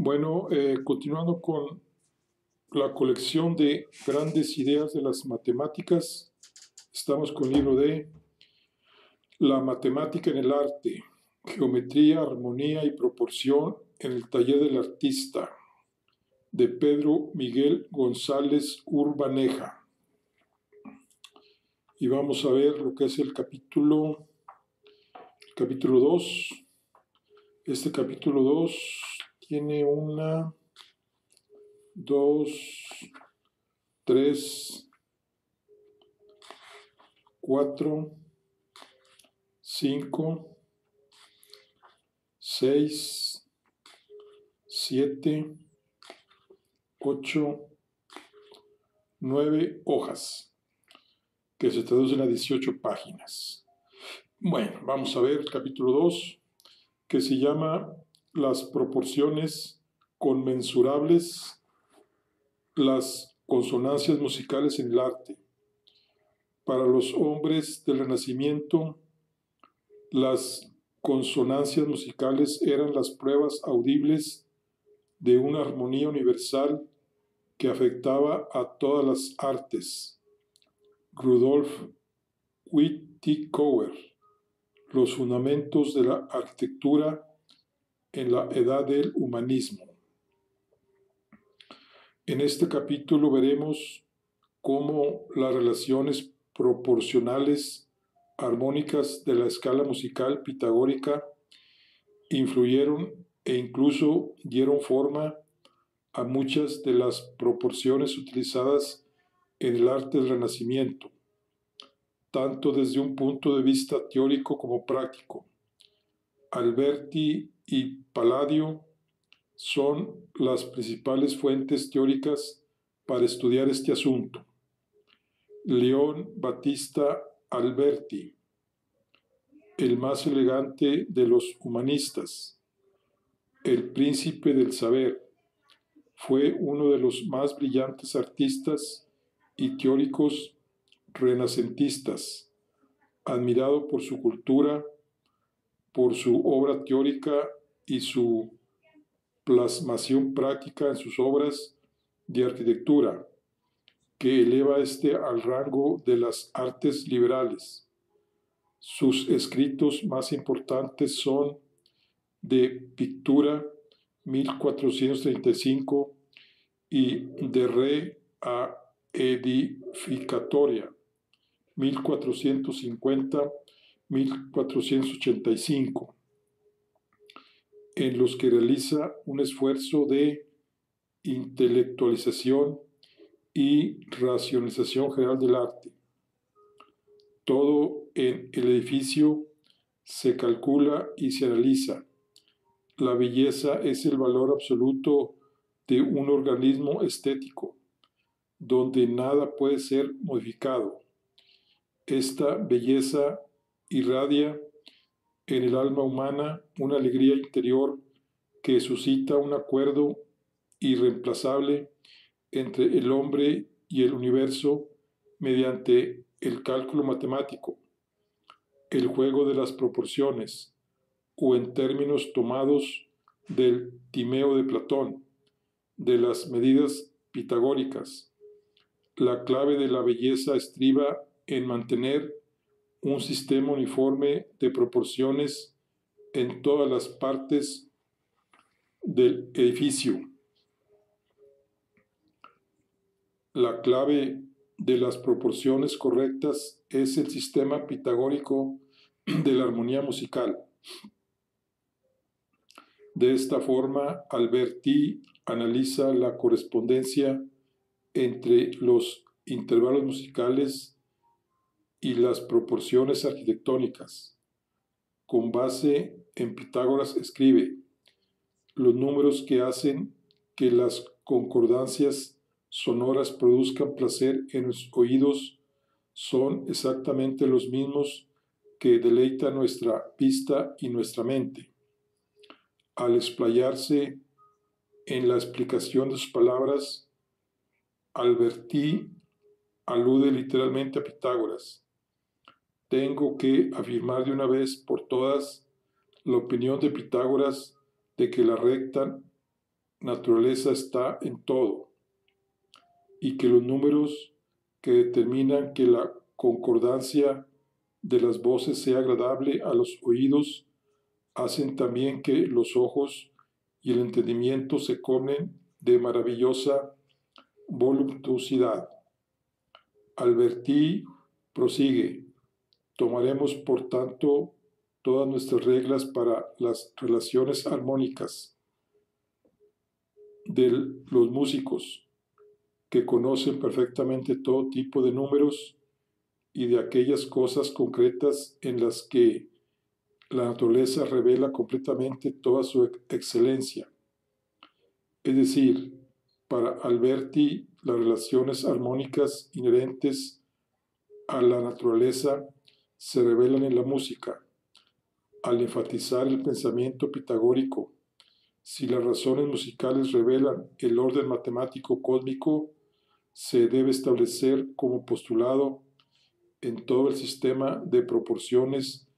Bueno, continuando con la colección de grandes ideas de las matemáticas, estamos con el libro de La matemática en el arte, geometría, armonía y proporción en el taller del artista, de Pedro Miguel González Urbaneja. Y vamos a ver lo que es el capítulo 2. Este capítulo 2 tiene 1, 2, 3, 4, 5, 6, 7, 8, 9 hojas, que se traducen a 18 páginas. Bueno, vamos a ver el capítulo 2, que se llama Las proporciones conmensurables, las consonancias musicales en el arte. Para los hombres del Renacimiento, las consonancias musicales eran las pruebas audibles de una armonía universal que afectaba a todas las artes. Rudolf Whittaker, Los fundamentos de la arquitectura en la edad del humanismo. En este capítulo veremos cómo las relaciones proporcionales armónicas de la escala musical pitagórica influyeron e incluso dieron forma a muchas de las proporciones utilizadas en el arte del Renacimiento, tanto desde un punto de vista teórico como práctico. Alberti y Palladio son las principales fuentes teóricas para estudiar este asunto. León Battista Alberti, el más elegante de los humanistas, el príncipe del saber, fue uno de los más brillantes artistas y teóricos renacentistas, admirado por su cultura, por su obra teórica y su plasmación práctica en sus obras de arquitectura, que eleva al rango de las artes liberales. Sus escritos más importantes son De Pictura, 1435, y De Re a Edificatoria, 1450-1485, en los que realiza un esfuerzo de intelectualización y racionalización general del arte. Todo en el edificio se calcula y se analiza. La belleza es el valor absoluto de un organismo estético, donde nada puede ser modificado. Esta belleza irradia en el alma humana una alegría interior que suscita un acuerdo irreemplazable entre el hombre y el universo mediante el cálculo matemático, el juego de las proporciones, o en términos tomados del Timeo de Platón, de las medidas pitagóricas. La clave de la belleza estriba en mantener un sistema uniforme de proporciones en todas las partes del edificio. La clave de las proporciones correctas es el sistema pitagórico de la armonía musical. De esta forma, Alberti analiza la correspondencia entre los intervalos musicales y las proporciones arquitectónicas. Con base en Pitágoras escribe: los números que hacen que las concordancias sonoras produzcan placer en los oídos son exactamente los mismos que deleitan nuestra vista y nuestra mente. Al explayarse en la explicación de sus palabras, Alberti alude literalmente a Pitágoras. Tengo que afirmar de una vez por todas la opinión de Pitágoras de que la recta naturaleza está en todo y que los números que determinan que la concordancia de las voces sea agradable a los oídos hacen también que los ojos y el entendimiento se colmen de maravillosa voluptuosidad. Alberti prosigue: tomaremos por tanto todas nuestras reglas para las relaciones armónicas de los músicos, que conocen perfectamente todo tipo de números y de aquellas cosas concretas en las que la naturaleza revela completamente toda su excelencia. Es decir, para Alberti, las relaciones armónicas inherentes a la naturaleza se revelan en la música. Al enfatizar el pensamiento pitagórico, si las razones musicales revelan el orden matemático cósmico, se debe establecer como postulado en todo el sistema de proporciones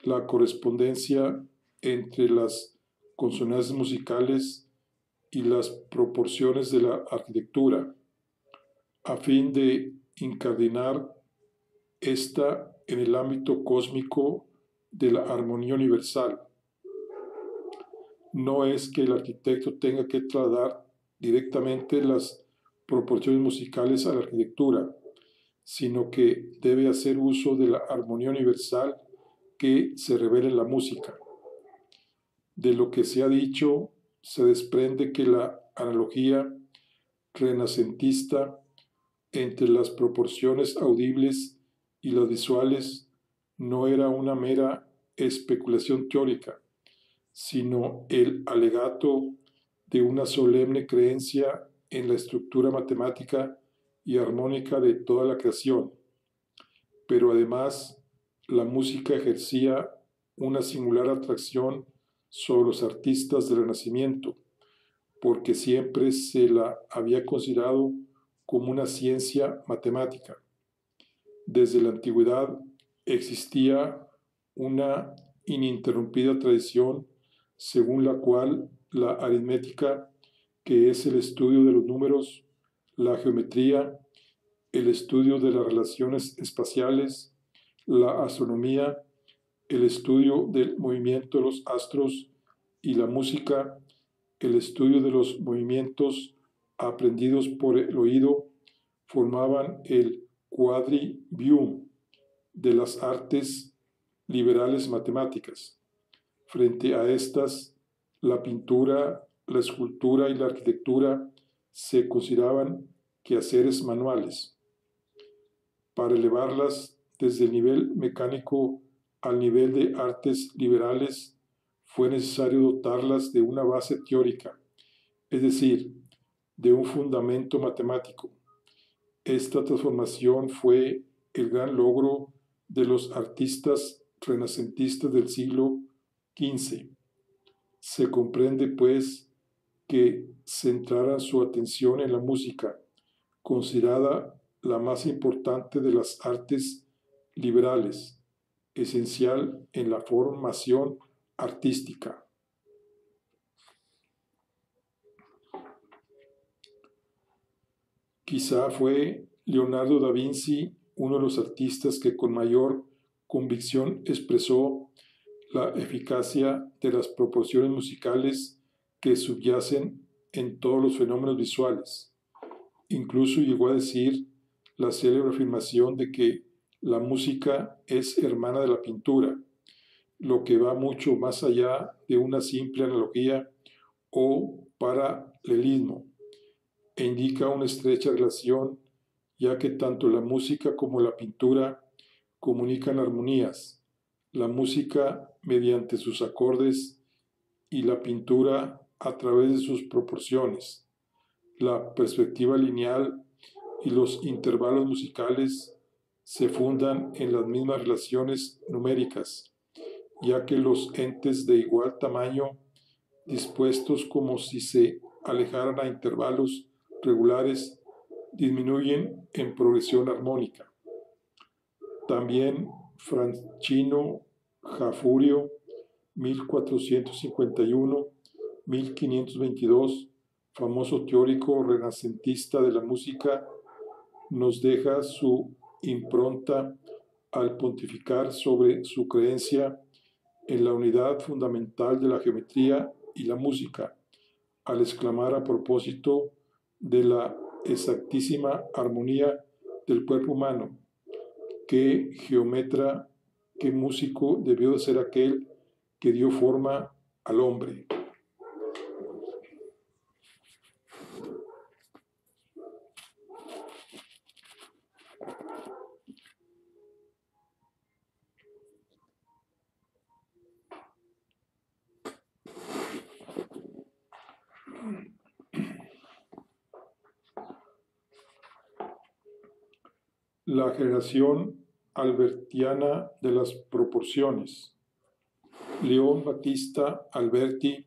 la correspondencia entre las consonancias musicales y las proporciones de la arquitectura, a fin de incardinar esta en el ámbito cósmico de la armonía universal. No es que el arquitecto tenga que trasladar directamente las proporciones musicales a la arquitectura, sino que debe hacer uso de la armonía universal que se revela en la música. De lo que se ha dicho, se desprende que la analogía renacentista entre las proporciones audibles y las visuales no era una mera especulación teórica, sino el alegato de una solemne creencia en la estructura matemática y armónica de toda la creación. Pero además, la música ejercía una singular atracción sobre los artistas del Renacimiento, porque siempre se la había considerado como una ciencia matemática. Desde la antigüedad existía una ininterrumpida tradición según la cual la aritmética, que es el estudio de los números, la geometría, el estudio de las relaciones espaciales, la astronomía, el estudio del movimiento de los astros y la música, el estudio de los movimientos aprendidos por el oído, formaban el quadrivium de las artes liberales matemáticas. Frente a estas, la pintura, la escultura y la arquitectura se consideraban quehaceres manuales. Para elevarlas desde el nivel mecánico al nivel de artes liberales, fue necesario dotarlas de una base teórica, es decir, de un fundamento matemático. Esta transformación fue el gran logro de los artistas renacentistas del siglo XV. Se comprende, pues, que centraran su atención en la música, considerada la más importante de las artes liberales, esencial en la formación artística. Quizá fue Leonardo da Vinci uno de los artistas que con mayor convicción expresó la eficacia de las proporciones musicales que subyacen en todos los fenómenos visuales. Incluso llegó a decir la célebre afirmación de que la música es hermana de la pintura, lo que va mucho más allá de una simple analogía o paralelismo, e indica una estrecha relación, ya que tanto la música como la pintura comunican armonías, la música mediante sus acordes y la pintura a través de sus proporciones. La perspectiva lineal y los intervalos musicales se fundan en las mismas relaciones numéricas, ya que los entes de igual tamaño, dispuestos como si se alejaran a intervalos regulares, disminuyen en progresión armónica. También Francino Jafurio, 1451-1522, famoso teórico renacentista de la música, nos deja su impronta al pontificar sobre su creencia en la unidad fundamental de la geometría y la música, al exclamar a propósito de la exactísima armonía del cuerpo humano: qué geómetra, qué músico debió de ser aquel que dio forma al hombre. La generación albertiana de las proporciones. León Battista Alberti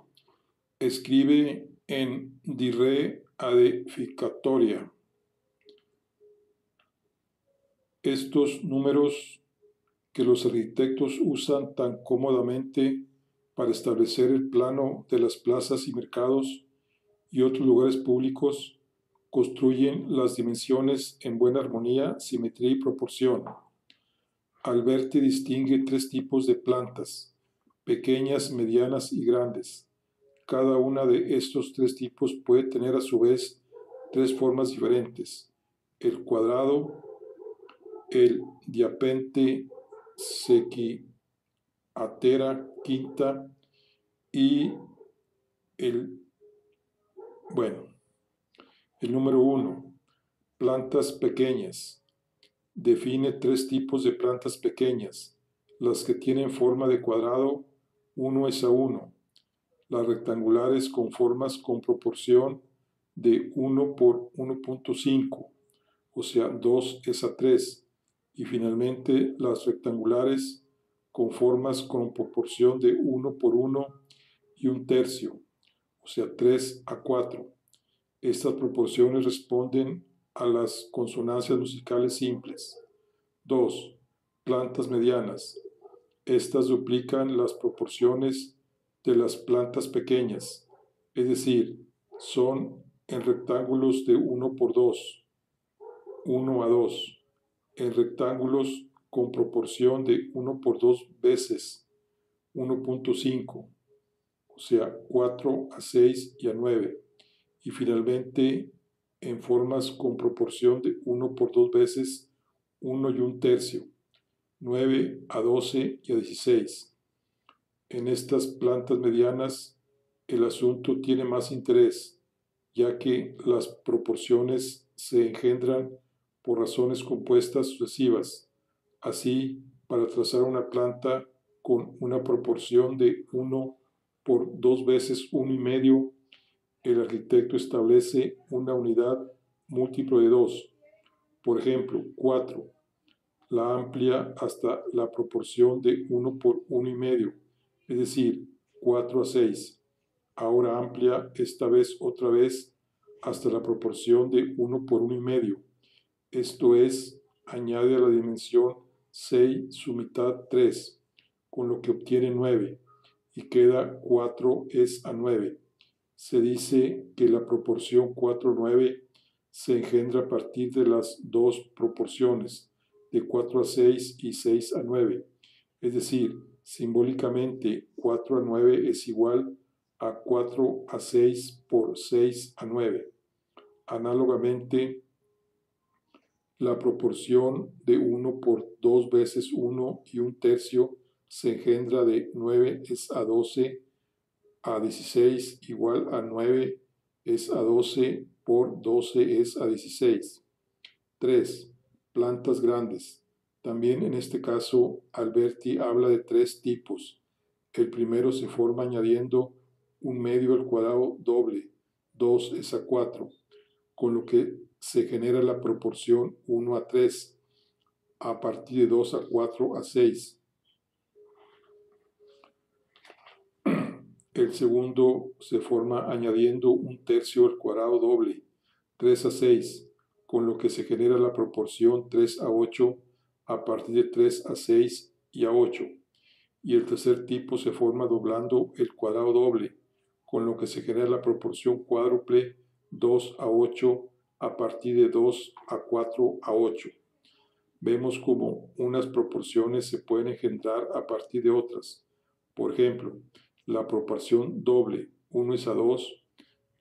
escribe en Di Re Edificatoria: estos números que los arquitectos usan tan cómodamente para establecer el plano de las plazas y mercados y otros lugares públicos construyen las dimensiones en buena armonía, simetría y proporción. Alberti distingue tres tipos de plantas: pequeñas, medianas y grandes. Cada una de estos tres tipos puede tener a su vez tres formas diferentes: el cuadrado, el diapente sequihatera quinta y el número 1, plantas pequeñas. Define tres tipos de plantas pequeñas: las que tienen forma de cuadrado 1:1, las rectangulares con formas con proporción de 1:1.5, o sea 2:3, y finalmente las rectangulares con formas con proporción de 1:1.1, o sea 3:4. Estas proporciones responden a las consonancias musicales simples. 2. Plantas medianas. Estas duplican las proporciones de las plantas pequeñas, es decir, son en rectángulos de 1:2, 1:2, en rectángulos con proporción de 1:2 veces 1.5, o sea 4:6 y 9, y finalmente en formas con proporción de 1:2 veces 1:1, 9:12 y 16. En estas plantas medianas el asunto tiene más interés, ya que las proporciones se engendran por razones compuestas sucesivas. Así, para trazar una planta con una proporción de 1:2 veces 1,5, el arquitecto establece una unidad múltiplo de 2. Por ejemplo, 4. La amplia hasta la proporción de 1:1,5, es decir, 4:6. Ahora amplia esta vez otra vez hasta la proporción de 1:1,5. Esto es, añade a la dimensión 6 su mitad 3, con lo que obtiene 9, y queda 4:9. Se dice que la proporción 4:9 se engendra a partir de las dos proporciones de 4:6 y 6:9, es decir, simbólicamente 4:9 es igual a 4:6 por 6:9. Análogamente, la proporción de 1:2 veces 1,1 se engendra de 9:12 a 16 igual a 9:12 por 12:16. 3. Plantas grandes. También en este caso, Alberti habla de tres tipos. El primero se forma añadiendo un medio al cuadrado doble, 2:4, con lo que se genera la proporción 1:3, a partir de 2:4:6. El segundo se forma añadiendo un tercio al cuadrado doble, 3:6, con lo que se genera la proporción 3:8 a partir de 3:6 y 8. Y el tercer tipo se forma doblando el cuadrado doble, con lo que se genera la proporción cuádruple 2:8 a partir de 2:4:8. Vemos cómo unas proporciones se pueden engendrar a partir de otras. Por ejemplo, la proporción doble 1:2,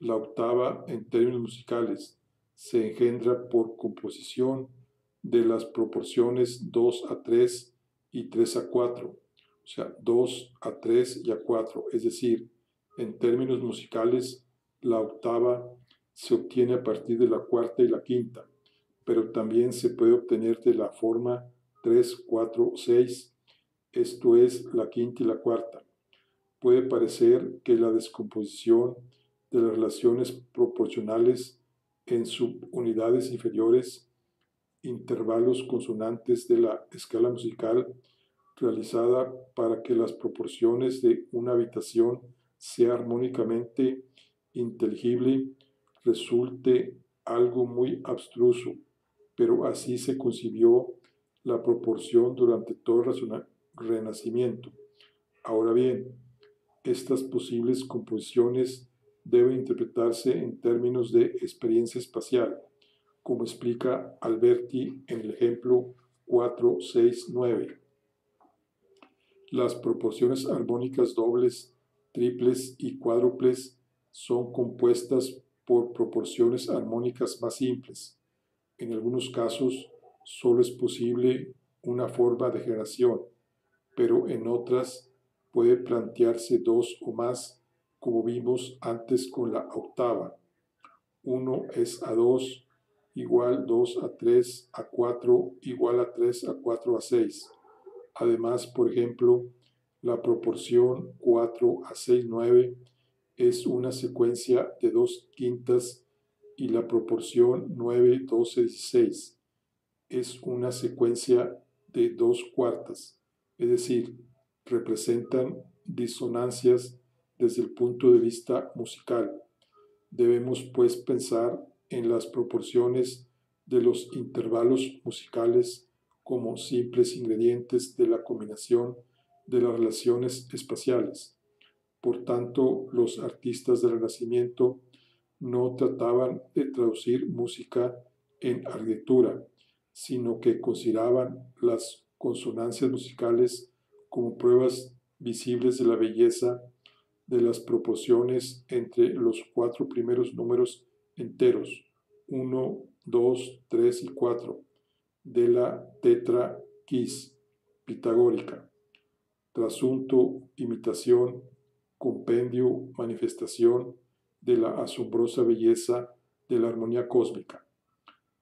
la octava en términos musicales, se engendra por composición de las proporciones 2:3 y 3:4, o sea, 2:3 y 4, es decir, en términos musicales, la octava se obtiene a partir de la cuarta y la quinta, pero también se puede obtener de la forma 3:4:6, esto es, la quinta y la cuarta. Puede parecer que la descomposición de las relaciones proporcionales en subunidades inferiores, intervalos consonantes de la escala musical, realizada para que las proporciones de una habitación sea armónicamente inteligible, resulte algo muy abstruso, pero así se concibió la proporción durante todo el Renacimiento. Ahora bien, estas posibles composiciones deben interpretarse en términos de experiencia espacial, como explica Alberti en el ejemplo 4:6:9. Las proporciones armónicas dobles, triples y cuádruples son compuestas por proporciones armónicas más simples. En algunos casos, solo es posible una forma de generación, pero en otras puede plantearse dos o más, como vimos antes con la octava. 1:2 igual 2:3:4 igual a 3:4:6. Además, por ejemplo, la proporción 4:6:9 es una secuencia de 2/5 y la proporción 9:12:16 es una secuencia de 2/4, es decir, representan disonancias desde el punto de vista musical. Debemos pues pensar en las proporciones de los intervalos musicales como simples ingredientes de la combinación de las relaciones espaciales. Por tanto, los artistas del Renacimiento no trataban de traducir música en arquitectura, sino que consideraban las consonancias musicales como pruebas visibles de la belleza de las proporciones entre los 4 primeros números enteros, 1, 2, 3 y 4, de la tetraquis pitagórica. Trasunto, imitación, compendio, manifestación de la asombrosa belleza de la armonía cósmica.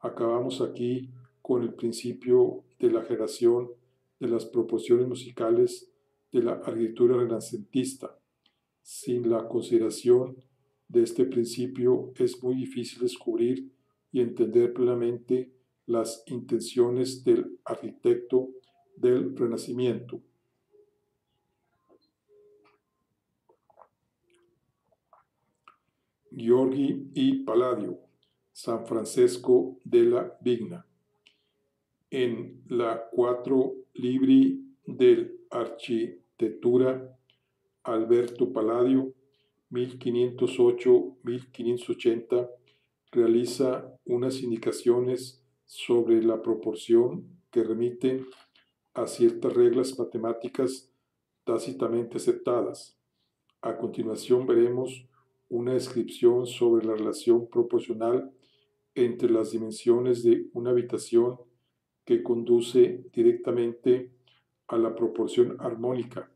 Acabamos aquí con el principio de la generación de las proporciones musicales de la arquitectura renacentista. Sin la consideración de este principio es muy difícil descubrir y entender plenamente las intenciones del arquitecto del Renacimiento. Giorgi y Palladio, San Francesco della Vigna. En la 4 libri dell'architettura, Alberto Palladio, 1508-1580, realiza unas indicaciones sobre la proporción que remiten a ciertas reglas matemáticas tácitamente aceptadas. A continuación veremos una descripción sobre la relación proporcional entre las dimensiones de una habitación que conduce directamente a la proporción armónica,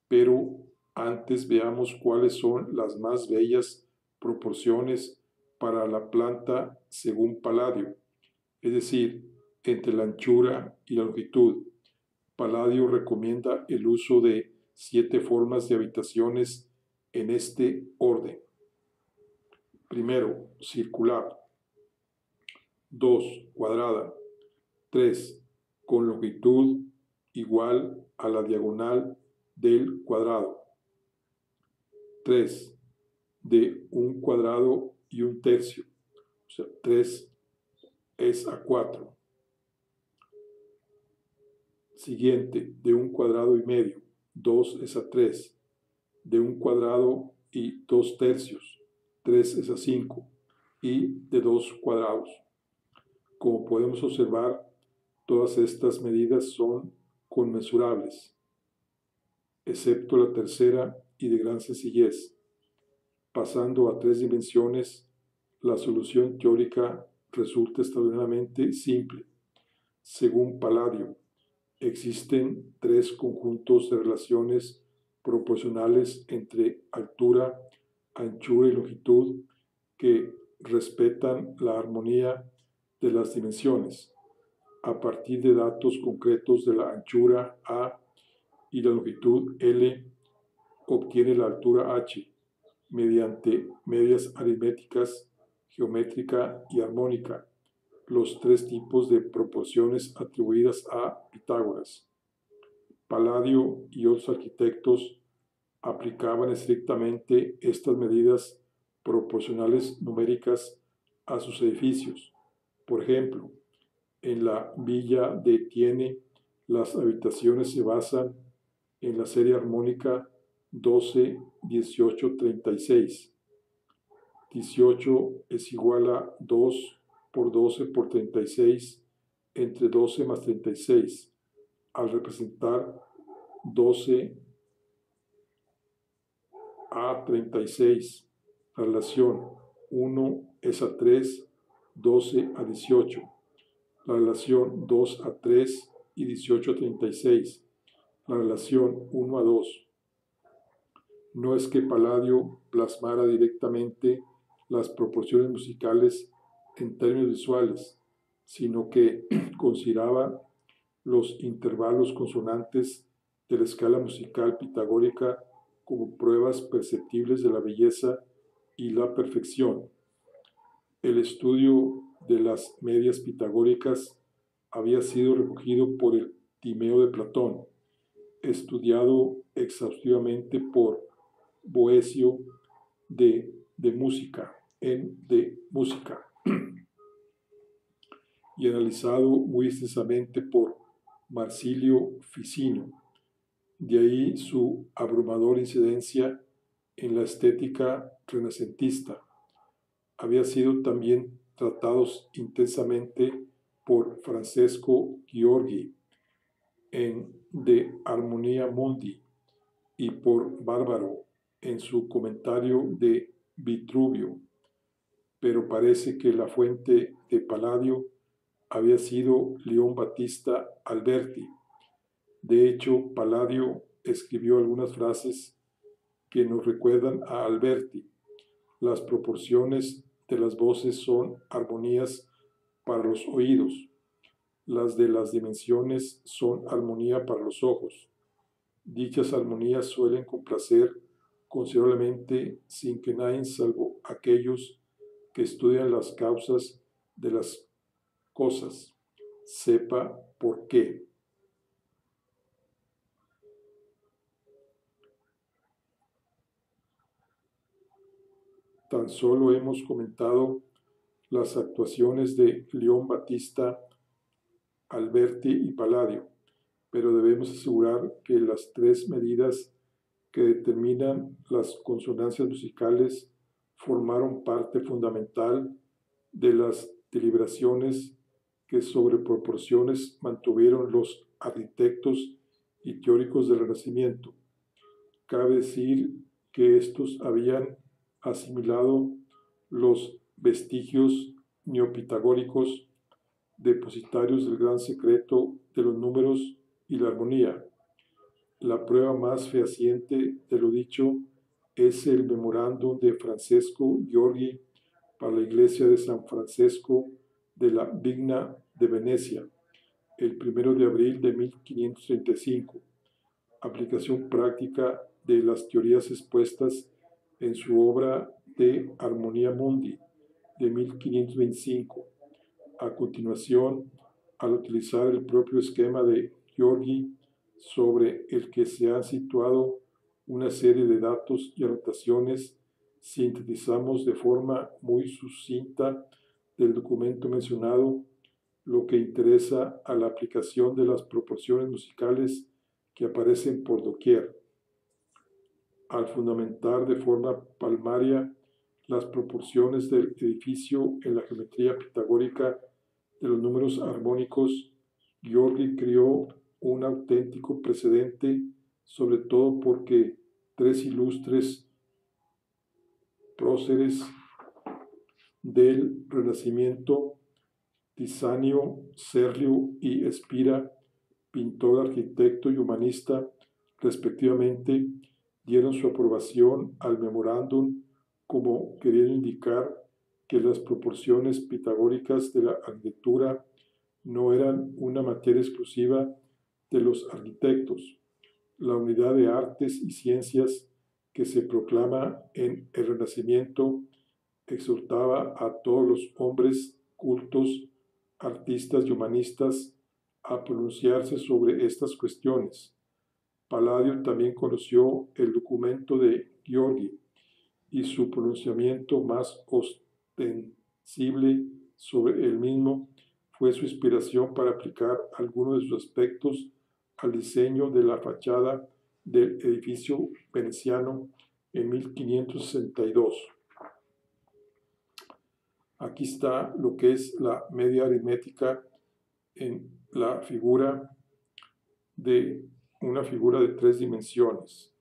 pero antes veamos cuáles son las más bellas proporciones para la planta según Palladio, es decir, entre la anchura y la longitud. Palladio recomienda el uso de 7 formas de habitaciones en este orden. Primero, circular. 2, cuadrada. 3, con longitud igual a la diagonal del cuadrado. 3, de 1 cuadrado y 1/3, o sea, 3:4. Siguiente, de 1 cuadrado y medio, 2:3, de 1 cuadrado y 2/3, 3 es a 5, y de 2 cuadrados. Como podemos observar, todas estas medidas son conmensurables, excepto la tercera y de gran sencillez. Pasando a 3 dimensiones, la solución teórica resulta extraordinariamente simple. Según Palladio, existen 3 conjuntos de relaciones proporcionales entre altura, anchura y longitud que respetan la armonía de las dimensiones. A partir de datos concretos de la anchura A y la longitud L, obtiene la altura H mediante medias aritméticas, geométrica y armónica, los 3 tipos de proporciones atribuidas a Pitágoras. Palladio y otros arquitectos aplicaban estrictamente estas medidas proporcionales numéricas a sus edificios. Por ejemplo, en la villa de Tiene, las habitaciones se basan en la serie armónica 12, 18, 36. 18 es igual a 2 por 12 por 36 entre 12 más 36, al representar 12 a 36. La relación 1 es a 3, 12 a 18. La relación 2 a 3 y 18 a 36. La relación 1 a 2. No es que Palladio plasmara directamente las proporciones musicales en términos visuales, sino que consideraba los intervalos consonantes de la escala musical pitagórica como pruebas perceptibles de la belleza y la perfección. El estudio de las medias pitagóricas había sido recogido por el Timeo de Platón, estudiado exhaustivamente por Boecio de Música, y analizado muy extensamente por Marsilio Ficino. De ahí su abrumadora incidencia en la estética renacentista. Había sido también tratados intensamente por Francesco Gheorghi en De Harmonia Mundi y por Bárbaro en su comentario de Vitruvio, pero parece que la fuente de Palladio había sido León Battista Alberti. De hecho, Palladio escribió algunas frases que nos recuerdan a Alberti. Las proporciones de las voces son armonías para los oídos. Las de las dimensiones son armonía para los ojos. Dichas armonías suelen complacer considerablemente sin que nadie, salvo aquellos que estudian las causas de las cosas, sepa por qué. Tan solo hemos comentado las actuaciones de León Battista Alberti y Palladio, pero debemos asegurar que las 3 medidas que determinan las consonancias musicales formaron parte fundamental de las deliberaciones que sobre proporciones mantuvieron los arquitectos y teóricos del Renacimiento. Cabe decir que estos habían asimilado los vestigios neopitagóricos, depositarios del gran secreto de los números y la armonía. La prueba más fehaciente de lo dicho es el memorándum de Francesco Gheorghi para la iglesia de San Francesco de la Vigna de Venecia, el 1 de abril de 1535, aplicación práctica de las teorías expuestas en su obra de Harmonia Mundi de 1525. A continuación, al utilizar el propio esquema de Gheorghi, sobre el que se han situado una serie de datos y anotaciones, sintetizamos de forma muy sucinta del documento mencionado lo que interesa a la aplicación de las proporciones musicales que aparecen por doquier. al fundamentar de forma palmaria las proporciones del edificio en la geometría pitagórica de los números armónicos, Georgi creó un auténtico precedente, sobre todo porque tres ilustres próceres del Renacimiento, Tiziano, Serlio y Spira, pintor, arquitecto y humanista, respectivamente, dieron su aprobación al memorándum como queriendo indicar que las proporciones pitagóricas de la arquitectura no eran una materia exclusiva de los arquitectos. La unidad de artes y ciencias que se proclama en el Renacimiento exhortaba a todos los hombres cultos, artistas y humanistas a pronunciarse sobre estas cuestiones. Palladio también conoció el documento de Georgi y su pronunciamiento más ostensible sobre el mismo fue su inspiración para aplicar algunos de sus aspectos al diseño de la fachada del edificio veneciano en 1562. Aquí está lo que es la media aritmética en la figura de una figura de 3 dimensiones.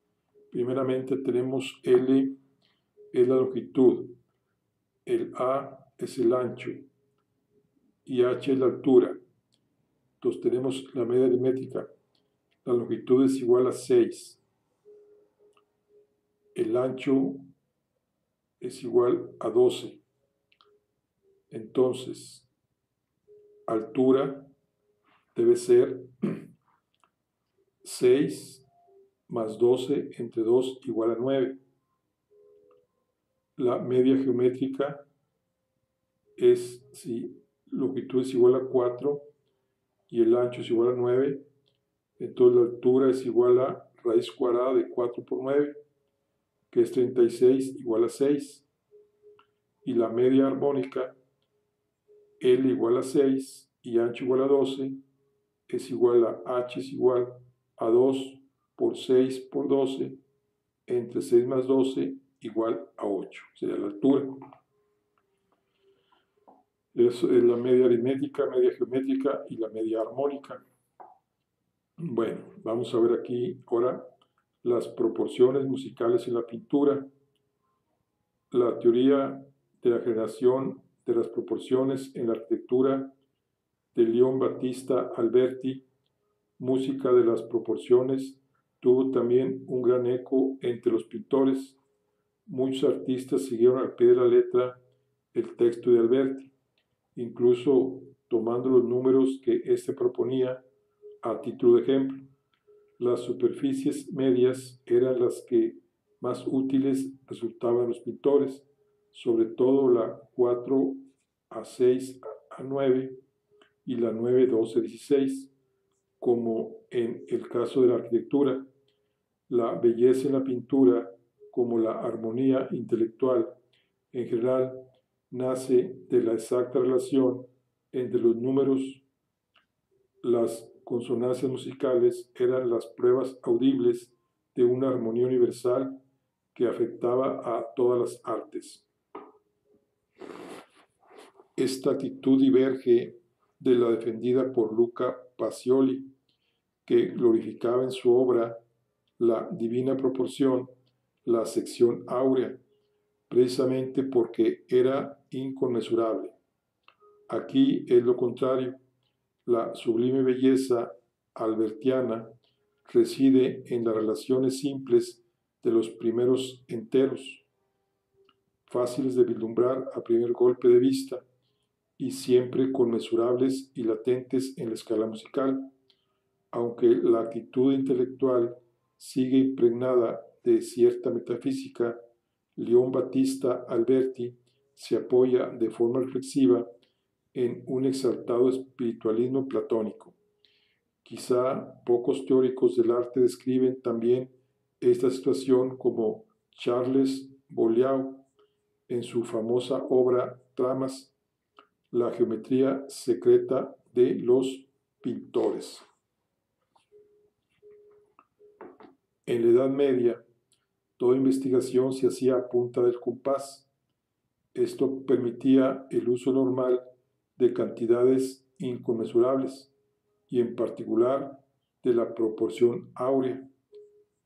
Primeramente tenemos L es la longitud, el A es el ancho y H es la altura. Entonces tenemos la media aritmética. La longitud es igual a 6. El ancho es igual a 12. Entonces, altura debe ser 6 más 12 entre 2 igual a 9. La media geométrica es, si longitud es igual a 4 y el ancho es igual a 9, entonces la altura es igual a raíz cuadrada de 4 por 9, que es 36 igual a 6. Y la media armónica, L igual a 6 y ancho igual a 12, es igual a H es igual a 2 por 6 por 12, entre 6 más 12 igual a 8, sería la altura. Eso es la media aritmética, media geométrica y la media armónica. Bueno, vamos a ver aquí ahora las proporciones musicales en la pintura. La teoría de la generación de las proporciones en la arquitectura de Leon Battista Alberti, música de las proporciones, tuvo también un gran eco entre los pintores. Muchos artistas siguieron al pie de la letra el texto de Alberti, incluso tomando los números que éste proponía a título de ejemplo. Las superficies medias eran las que más útiles resultaban a los pintores, sobre todo la 4 a 6 a 9 y la 9, 12, 16, como en el caso de la arquitectura. La belleza en la pintura, como la armonía intelectual en general, nace de la exacta relación entre los números. Las consonancias musicales eran las pruebas audibles de una armonía universal que afectaba a todas las artes. Esta actitud diverge de la defendida por Luca Pacioli, que glorificaba en su obra la divina proporción, la sección áurea, precisamente porque era inconmensurable. Aquí es lo contrario. La sublime belleza albertiana reside en las relaciones simples de los primeros enteros, fáciles de vislumbrar a primer golpe de vista y siempre conmensurables y latentes en la escala musical, aunque la actitud intelectual sigue impregnada de cierta metafísica. Leon Battista Alberti se apoya de forma reflexiva en un exaltado espiritualismo platónico. Quizá pocos teóricos del arte describen también esta situación como Charles Boileau en su famosa obra Tramas, la geometría secreta de los pintores. En la Edad Media, Toda investigación se hacía a punta del compás. Esto permitía el uso normal de cantidades inconmensurables y en particular de la proporción áurea,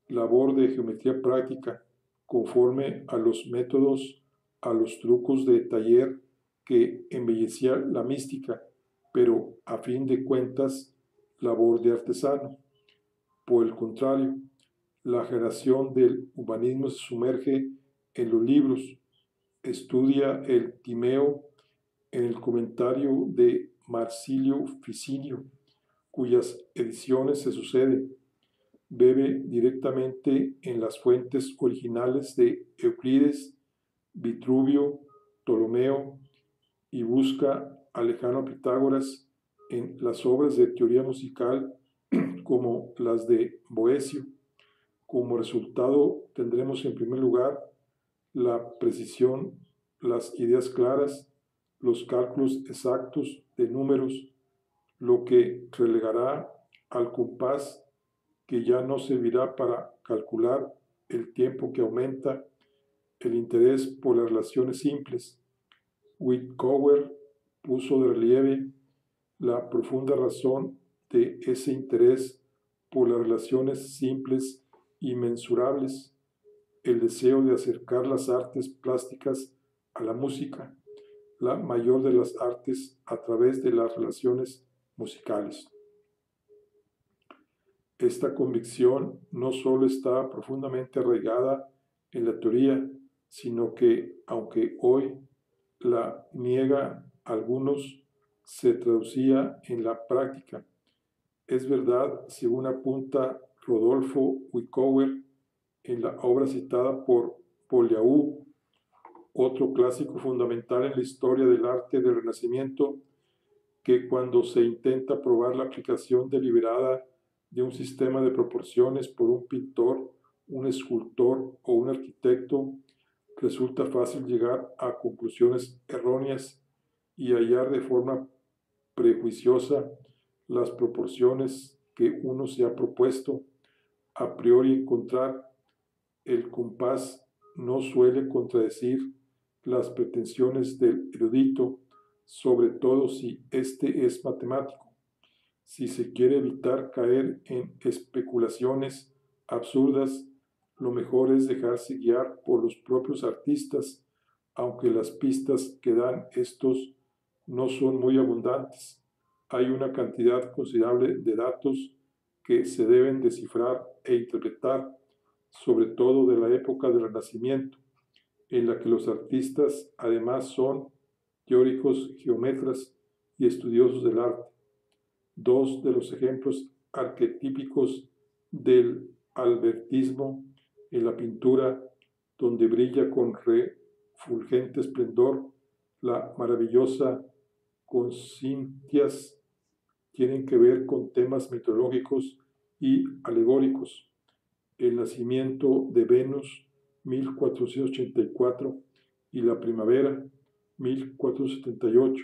labor de geometría práctica, conforme a los métodos, a los trucos de taller que embellecía la mística, pero a fin de cuentas, labor de artesano. Por el contrario, la generación del humanismo se sumerge en los libros, estudia el Timeo en el comentario de Marsilio Ficinio, cuyas ediciones se suceden, bebe directamente en las fuentes originales de Euclides, Vitruvio, Ptolomeo y busca a lejano Pitágoras en las obras de teoría musical como las de Boecio. Como resultado tendremos en primer lugar la precisión, las ideas claras, los cálculos exactos de números, lo que relegará al compás que ya no servirá para calcular el tiempo que aumenta el interés por las relaciones simples. Whitcover puso de relieve la profunda razón de ese interés por las relaciones simples y mensurables, el deseo de acercar las artes plásticas a la música, la mayor de las artes a través de las relaciones musicales. Esta convicción no solo está profundamente arraigada en la teoría, sino que, aunque hoy la niega algunos, se traducía en la práctica. Es verdad, según apunta Rodolfo Whitcover en la obra citada por Boileau, otro clásico fundamental en la historia del arte del Renacimiento, que cuando se intenta probar la aplicación deliberada de un sistema de proporciones por un pintor, un escultor o un arquitecto, resulta fácil llegar a conclusiones erróneas y hallar de forma prejuiciosa las proporciones que uno se ha propuesto. A priori encontrar el compás no suele contradecir las pretensiones del erudito, sobre todo si éste es matemático. Si se quiere evitar caer en especulaciones absurdas, lo mejor es dejarse guiar por los propios artistas, aunque las pistas que dan estos no son muy abundantes. Hay una cantidad considerable de datos que se deben descifrar e interpretar, sobre todo de la época del Renacimiento, en la que los artistas además son teóricos, geómetras y estudiosos del arte. Dos de los ejemplos arquetípicos del albertismo en la pintura, donde brilla con refulgente esplendor la maravillosa Consintias, tienen que ver con temas mitológicos y alegóricos. El nacimiento de Venus, 1484, y la primavera, 1478,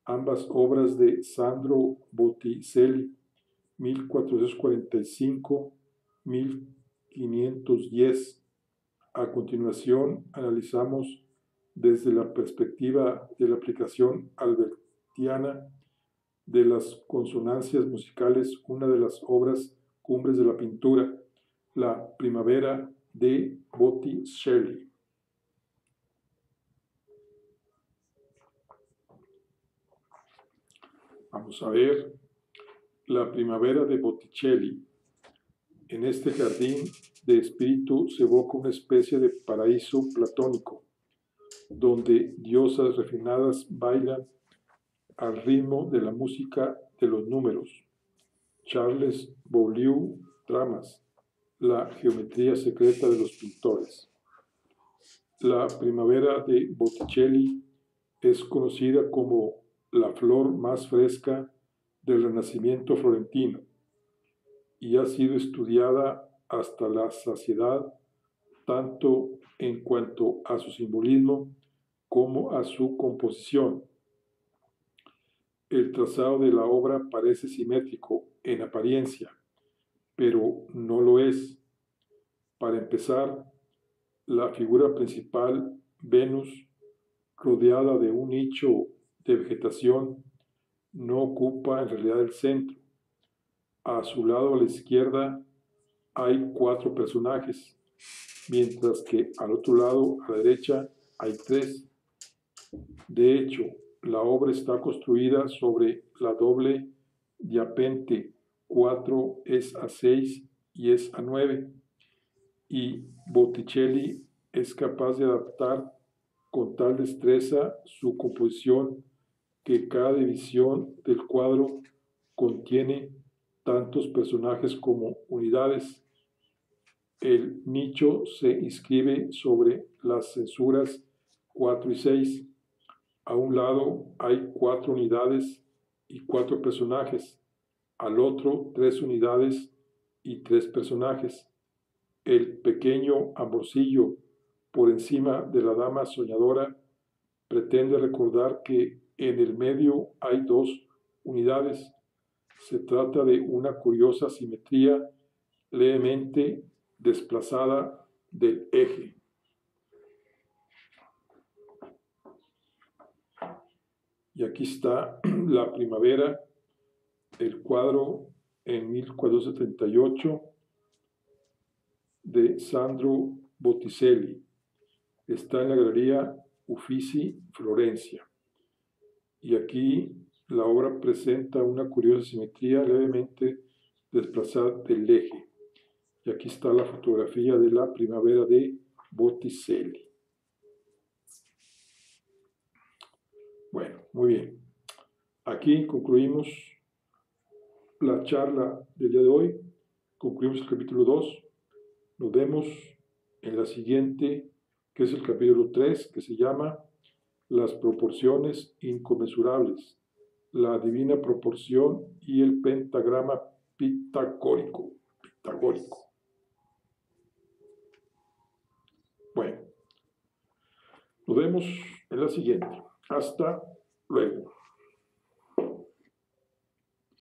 ambas obras de Sandro Botticelli, 1445-1510. A continuación, analizamos desde la perspectiva de la aplicación albertiana de las consonancias musicales una de las obras cumbres de la pintura, la primavera de Botticelli. Vamos a ver la primavera de Botticelli. En este jardín de espíritu se evoca una especie de paraíso platónico, donde diosas refinadas bailan al ritmo de la música de los números. Charles Beaulieu, Dramas, la geometría secreta de los pintores. La primavera de Botticelli es conocida como la flor más fresca del Renacimiento florentino y ha sido estudiada hasta la saciedad, tanto en cuanto a su simbolismo como a su composición. El trazado de la obra parece simétrico en apariencia, pero no lo es. Para empezar, La figura principal, Venus, rodeada de un nicho de vegetación, no ocupa en realidad el centro. A su lado a la izquierda hay 4 personajes, mientras que al otro lado, a la derecha, hay 3. De hecho, la obra está construida sobre la doble diapente 4 es a 6 y es a 9, y Botticelli es capaz de adaptar con tal destreza su composición que cada división del cuadro contiene tantos personajes como unidades. El nicho se inscribe sobre las censuras 4 y 6. A un lado hay 4 unidades y 4 personajes. Al otro 3 unidades y 3 personajes. El pequeño amorcillo por encima de la dama soñadora pretende recordar que en el medio hay 2 unidades. Se trata de una curiosa simetría levemente desplazada del eje. Y aquí está la primavera, el cuadro en 1478 de Sandro Botticelli. Está en la Galería Uffizi, Florencia. Y aquí la obra presenta una curiosa simetría levemente desplazada del eje. Y aquí está la fotografía de la primavera de Botticelli. Bueno, muy bien. Aquí concluimos la charla del día de hoy. Concluimos el capítulo 2. Nos vemos en la siguiente, que es el capítulo 3, que se llama Las proporciones inconmensurables, la divina proporción y el pentagrama pitagórico. Bueno, nos vemos en la siguiente. Hasta luego.